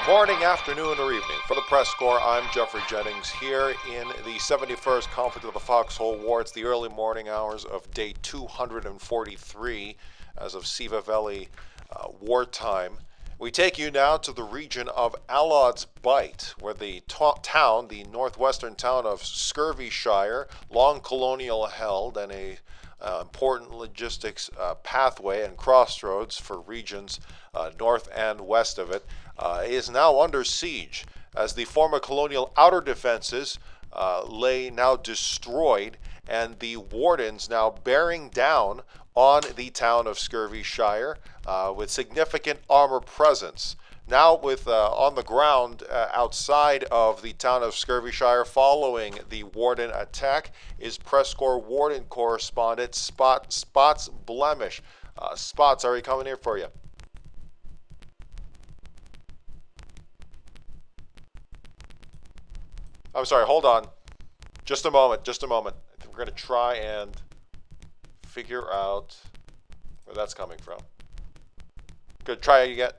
Morning, afternoon, or evening. For the Press Corps, I'm Jeffrey Jennings here in the 71st Conflict of the Foxhole War. It's the early morning hours of day 243 as of Siva Valley wartime. We take you now to the region of Alod's Bight, where the town, the northwestern town of Scurvyshire, long colonial held and a important logistics pathway and crossroads for regions north and west of it, is now under siege as the former colonial outer defenses lay now destroyed and the Wardens now bearing down on the town of Scurvyshire with significant armor presence. Now with on the ground outside of the town of Scurvyshire following the Warden attack is PressCorps Warden correspondent Spots Blemish. Spots, are we coming here for you? I'm sorry, hold on. Just a moment. I think we're going to try and figure out where that's coming from. Good, try it again.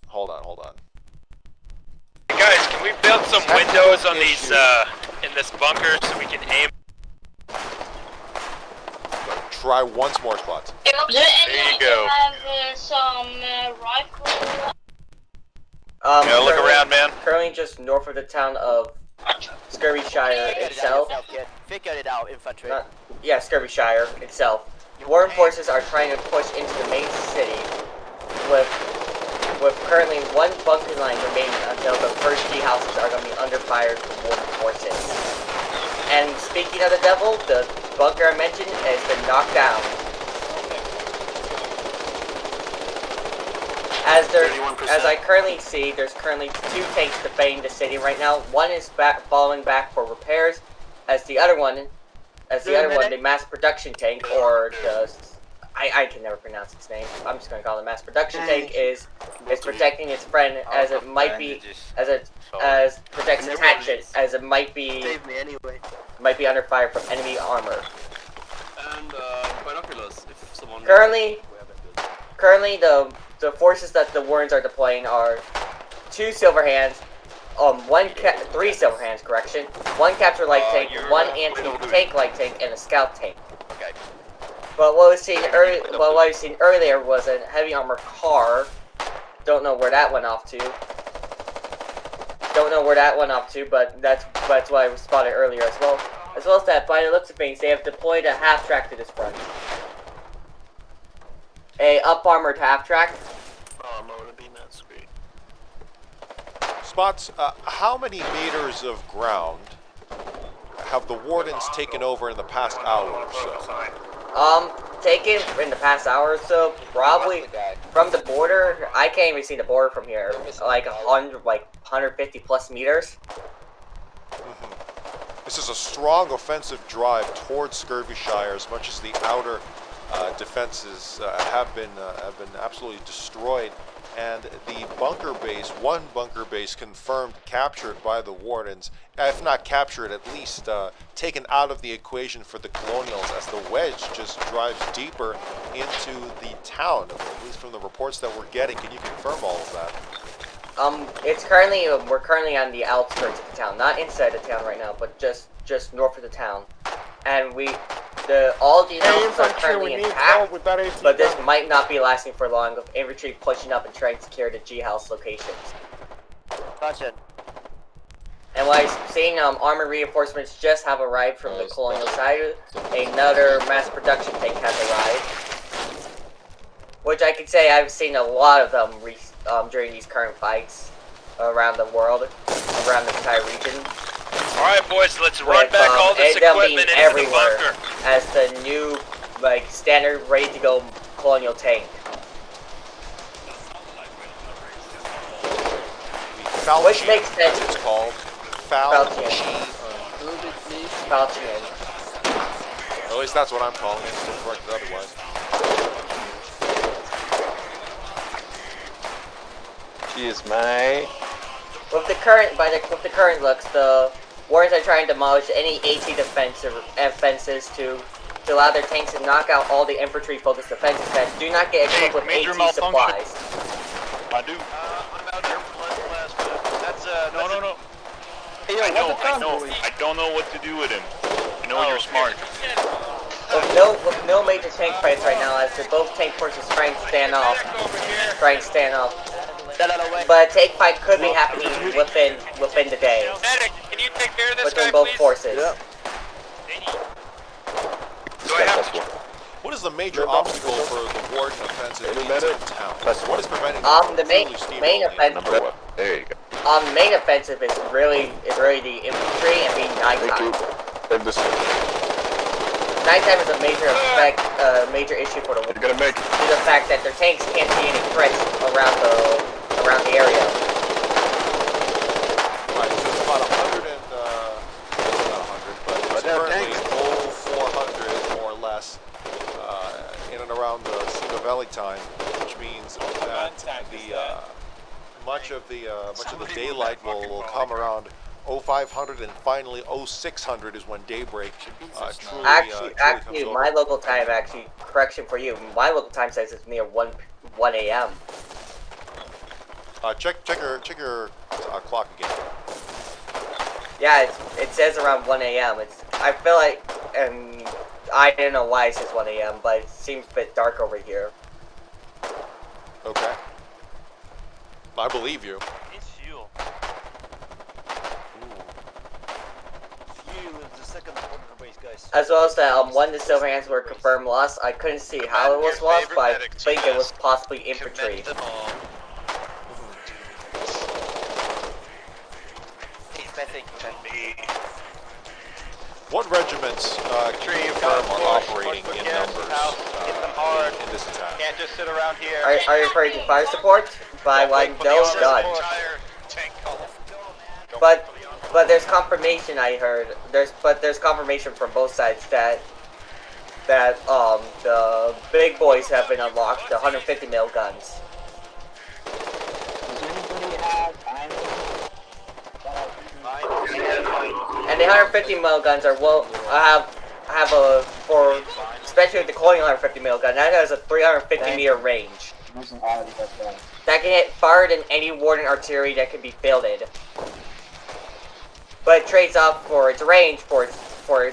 Hold on. Hey guys, can we build some windows on these, in this bunker so we can aim? Try once more, Spots. There you go. Have some rifle. Yeah, look around, man. Currently just north of the town of Scurvyshire itself. Figure it out, infantry. Scurvyshire itself. Warden forces are trying to push into the main city with currently one bunker line remaining until the first G houses are going to be under fire from Warden forces. And speaking of the devil, the bunker I mentioned has been knocked down. As I currently see, there's currently two tanks defending the city right now. One is falling back for repairs, as the other one, the mass production tank, or the I can never pronounce its name. I'm just gonna call it mass production tank is protecting its friend as it might be as protects its hatchet as it might be under fire from enemy armor. And binoculars if someone Currently the forces that the Wardens are deploying are three silver hands, correction, one capture light tank, one anti-tank light tank, and a scout tank. Okay. But what we've seen earlier was a heavy armor car. Don't know where that went off to. But that's what I spotted earlier as well. As well as that, by the looks of things, they have deployed a half track to this front. A up-armored half-track. Oh, I'm gonna be that screen. Spots, how many meters of ground have the Wardens taken over in the past hour or so? Taken in the past hour or so, probably from the border. I can't even see the border from here. Like 150 plus meters. This is a strong offensive drive towards Scurvyshire, as much as the outer defenses have been absolutely destroyed, and the bunker base, one bunker base confirmed captured by the Wardens, if not captured, at least taken out of the equation for the Colonials, as the Wedge just drives deeper into the town, at least from the reports that we're getting. Can you confirm all of that? We're currently on the outskirts of the town, not inside the town right now, but just north of the town, and all the houses are currently intact, but this might not be lasting for long, with infantry pushing up and trying to secure the G house locations. Gotcha. And what I've seen, armor reinforcements just have arrived from the colonial side. Another mass production tank has arrived, which I can say I've seen a lot of them during these current fights around the world, around the entire region. Alright boys, let's run back all this equipment into the bunker. As the new, standard, ready-to-go colonial tank. Which makes sense. It's called Falchion. At least that's what I'm calling it, until corrected otherwise. Jeez, mate. With the current looks, the Wardens are trying to demolish any AT defenses to to allow their tanks to knock out all the infantry-focused defenses that do not get equipped with major AT malfunction. supplies. I do. I'm out here for last. That's No. Hey, yo, I know. what the I know. boys? I don't know what to do with him. I know you're smart. With no major tank fights right now, as the both tank forces trying to stand off. But a tank fight could be happening within the day Medic, can you take care of this guy, between both please? forces. Do I have to... What is the major obstacle for the Warden offensive Any into medic? town? Press What is preventing The them main from truly main steamrolling? offensive. Number one. There you go. The main offensive is really the infantry and being Thank you. nighttime. Save this. Nighttime is a major issue for the You're gonna make it. due to the fact that their tanks can't see any threats around the area. Right, so it's about 100 and, not 100, but it's they're currently tanks. 400 more or less in and around the Siva Valley time, which means that much of the daylight will come around 0500 and finally 0600 is when daybreak truly Actually, comes over. my local time correction for you. My local time says it's near 1 a.m. Check your clock again. Yeah, it says around 1 a.m. I feel like, and I don't know why it says 1 a.m., but it seems a bit dark over here. Okay. I believe you. It's fuel. Fuel is the second order base, guys. As well as that one of the silver hands were confirmed lost. I couldn't see how it was lost, but I think it was possibly infantry. What regiments can you confirm are operating in numbers in this attack? Can't just sit around here. Are you referring to fire support? By one, those done. But there's confirmation I heard. There's confirmation from both sides that the big boys have been unlocked, the 150 mil guns. And the 150 mil guns are have a for especially with the Colonial 150 mil gun that has a 350 meter range. That can hit farther than any Warden artillery that can be fielded. But it trades off for its range for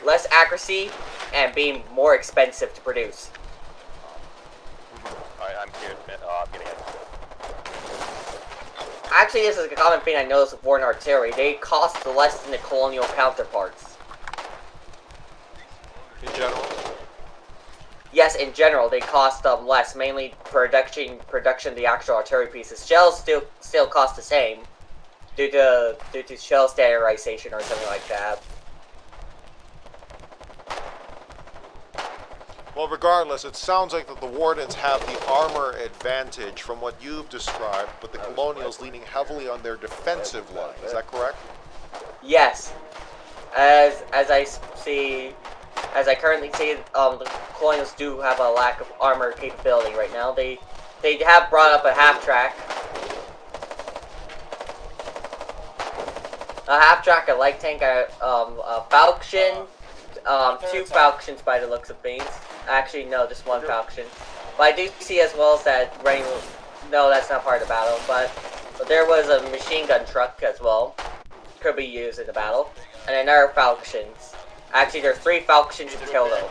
less accuracy and being more expensive to produce. Alright, I'm here. I'm getting it. Actually, this is a common thing I noticed with Warden artillery. They cost less than the Colonial counterparts. In general? Yes, in general, they cost less. Mainly production of the actual artillery pieces. Shells still cost the same, due to shell standardization or something like that. Well, regardless, it sounds like that the Wardens have the armor advantage from what you've described, but the Colonials leaning heavily on their defensive line. Is that correct? Yes, as I currently see, the Colonials do have a lack of armor capability right now. They have brought up a half-track. A half-track, a light tank, a falchion, two falchions by the looks of things. Actually, no, just one falchion. But I do see as well as that running. No, that's not part of the battle. But there was a machine gun truck as well. Could be used in the battle, and another falchions. Actually, there's 3 falchions in total.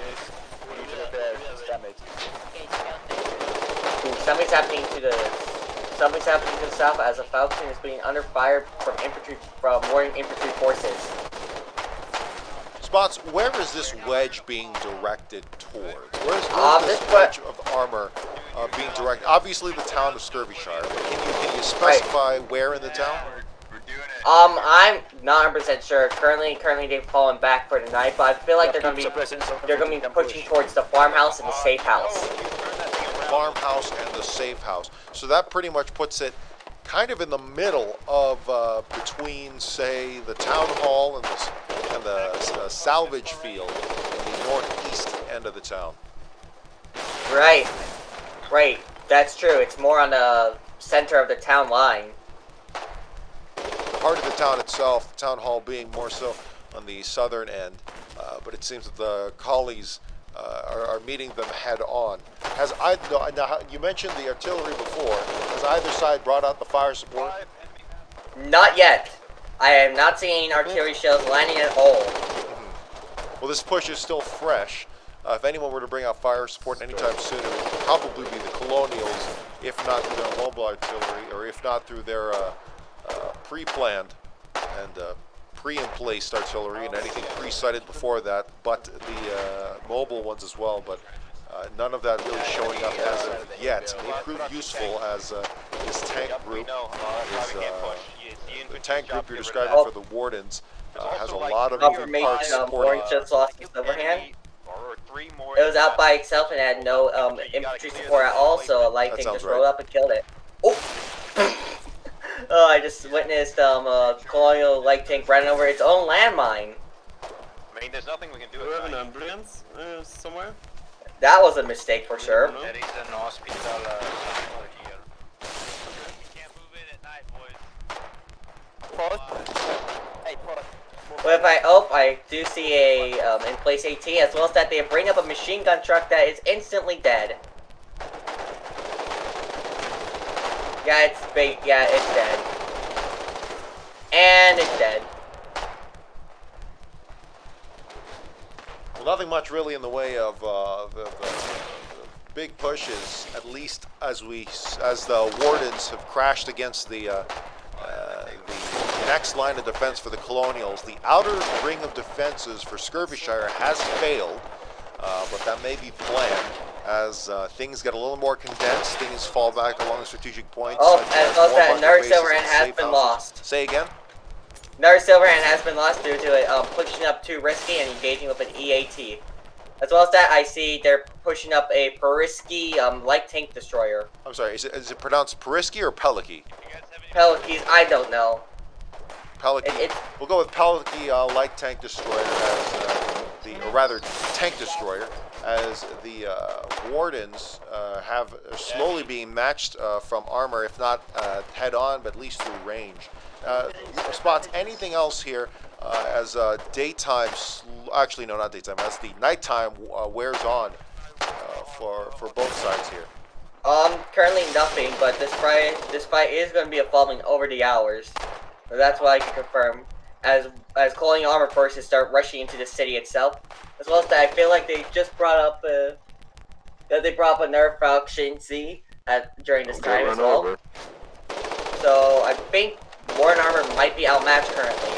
Something's happening to the south as a falchion is being under fire from Warden infantry forces. Spots, where is this wedge being directed towards? Where's this this wedge of armor being directed? Obviously, the town of Scurvyshire, but can you specify where in the town? I'm not 100% sure. Currently they've fallen back for the night, but I feel like they're gonna be pushing towards the farmhouse and the safe house. Farmhouse and the safe house. So that pretty much puts it kind of in the middle of between, say, the town hall and the salvage field in the northeast end of the town. Right. That's true. It's more on the center of the town line. Part of the town itself, the town hall being more so on the southern end, but it seems that the collies are meeting them head on. Now, you mentioned the artillery before. Has either side brought out the fire support? Not yet. I have not seen artillery shells landing at all. Well, this push is still fresh. If anyone were to bring out fire support anytime soon, it would probably be the Colonials, if not through their mobile artillery, or if not through their pre-planned and pre-in-placed artillery, and anything pre-sighted before that, but the mobile ones as well. But none of that really showing up as of yet. They proved useful as this tank group. The tank group you're describing for the Wardens has a lot of moving parts supporting. Warden just lost his overhand. It was out by itself and had no infantry support at all, so a light tank just rolled up and killed it. Oh! Oh, I just witnessed a colonial light tank running over its own landmine. I mean, there's nothing we can do. Do we have an ambulance somewhere? That was a mistake for sure. There is an hospital somewhere here. We can't move in at night, boys. But if I do see a in place AT, as well as that they bring up a machine gun truck that is instantly dead. Yeah, it's big. Yeah, it's dead. And it's dead. Well, nothing much really in the way of the big pushes, at least as the Wardens have crashed against the next line of defense for the Colonials. The outer ring of defenses for Scurvyshire has failed, but that may be planned as things get a little more condensed. Things fall back along the strategic points. Oh, and also that another Silverhand has been lost. Say again? Another Silverhand has been lost due to it pushing up too risky and engaging with an EAT. As well as that, I see they're pushing up a Perisky light tank destroyer. I'm sorry, is it pronounced Perisky or Pelicky? Pelikys, I don't know. Pelicky. We'll go with Pelicky light tank destroyer as or rather tank destroyer, as the Wardens are slowly being matched from armor, if not head on, but at least through range. Spots, anything else here as daytime? Actually, no, not daytime. As the nighttime wears on for both sides here. Currently nothing, but this fight is going to be evolving over the hours. So that's what I can confirm. As colonial armor forces start rushing into the city itself, as well as that, I feel like they just brought up a nerf faction C during this time as well. Over. So I think Warden armor might be outmatched currently.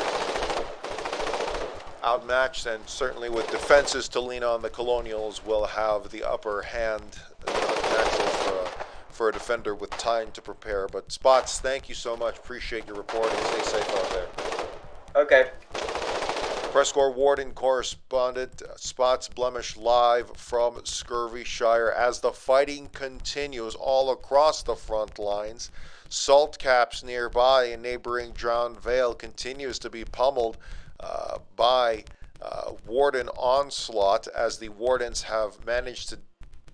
Outmatched, and certainly with defenses to lean on, the Colonials will have the upper hand. Natural for a defender with time to prepare. But Spots, thank you so much. Appreciate your reporting. Stay safe out there. Okay. PressCorps Warden correspondent Spots Blemish live from Scurvyshire as the fighting continues all across the front lines. Salt Caps nearby and neighboring Drowned Vale continues to be pummeled by Warden onslaught, as the Wardens have managed to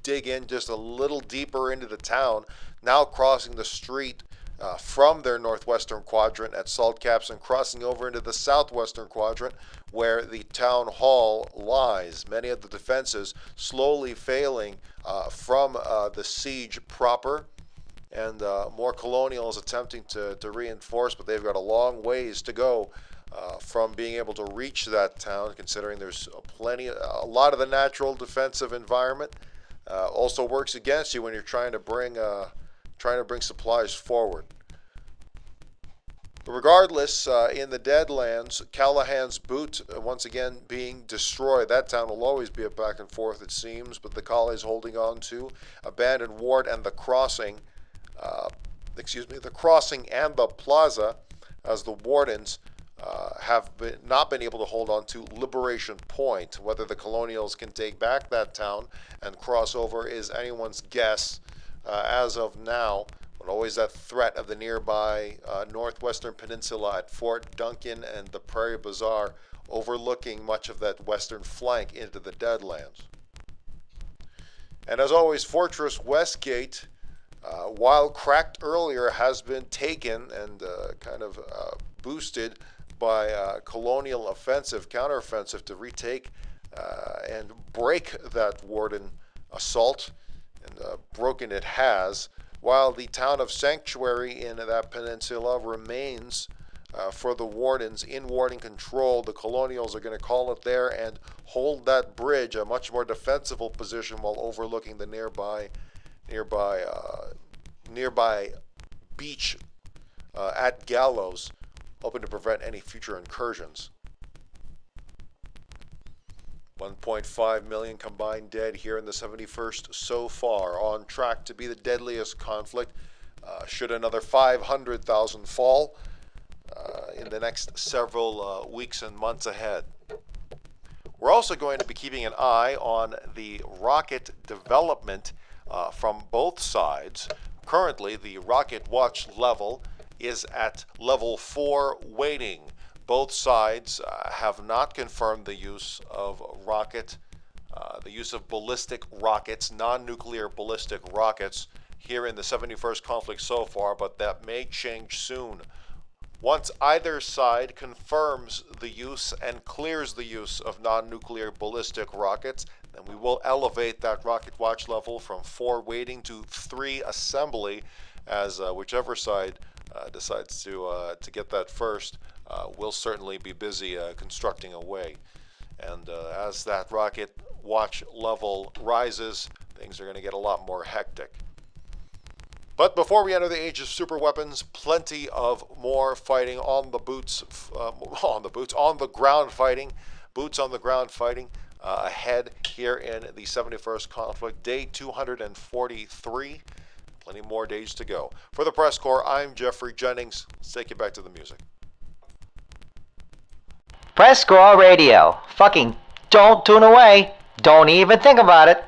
dig in just a little deeper into the town, now crossing the street from their northwestern quadrant at Salt Caps and crossing over into the southwestern quadrant where the town hall lies. Many of the defenses slowly failing from the siege proper, and more Colonials attempting to reinforce, but they've got a long ways to go from being able to reach that town, considering there's a lot of the natural defensive environment also works against you when you're trying to bring supplies forward. Regardless, in the Deadlands, Callahan's Boot once again being destroyed. That town will always be a back and forth, it seems, but the Collies holding on to Abandoned Ward and the Crossing. The Crossing and the Plaza, as the Wardens have not been able to hold on to Liberation Point. Whether the Colonials can take back that town and cross over is anyone's guess as of now, but always that threat of the nearby northwestern peninsula at Fort Duncan and the Prairie Bazaar overlooking much of that western flank into the Deadlands. And as always, Fortress Westgate, while cracked earlier, has been taken and boosted by colonial offensive, counteroffensive to retake and break that Warden assault, and broken it has, while the town of Sanctuary in that peninsula remains for the Wardens in Warden control. The Colonials are going to call it there and hold that bridge, a much more defensible position, while overlooking the nearby beach at Gallows, hoping to prevent any future incursions. 1.5 million combined dead here in the 71st so far, on track to be the deadliest conflict. Should another 500,000 fall in the next several weeks and months ahead. We're also going to be keeping an eye on the rocket development from both sides. Currently, the rocket watch level is at level 4 waiting. Both sides have not confirmed the use of ballistic rockets, non-nuclear ballistic rockets here in the 71st conflict so far, but that may change soon. Once either side confirms the use and clears the use of non-nuclear ballistic rockets, then we will elevate that rocket watch level from 4 waiting to 3 assembly, as whichever side decides to get that first will certainly be busy constructing away. And as that rocket watch level rises, things are going to get a lot more hectic. But before we enter the age of super weapons, plenty of more fighting on the boots on the ground fighting ahead here in the 71st conflict, day 243. Plenty more days to go. For the Press Corps, I'm Jeffrey Jennings. Let's take you back to the music. PressCorps Radio. Fucking don't tune away. Don't even think about it.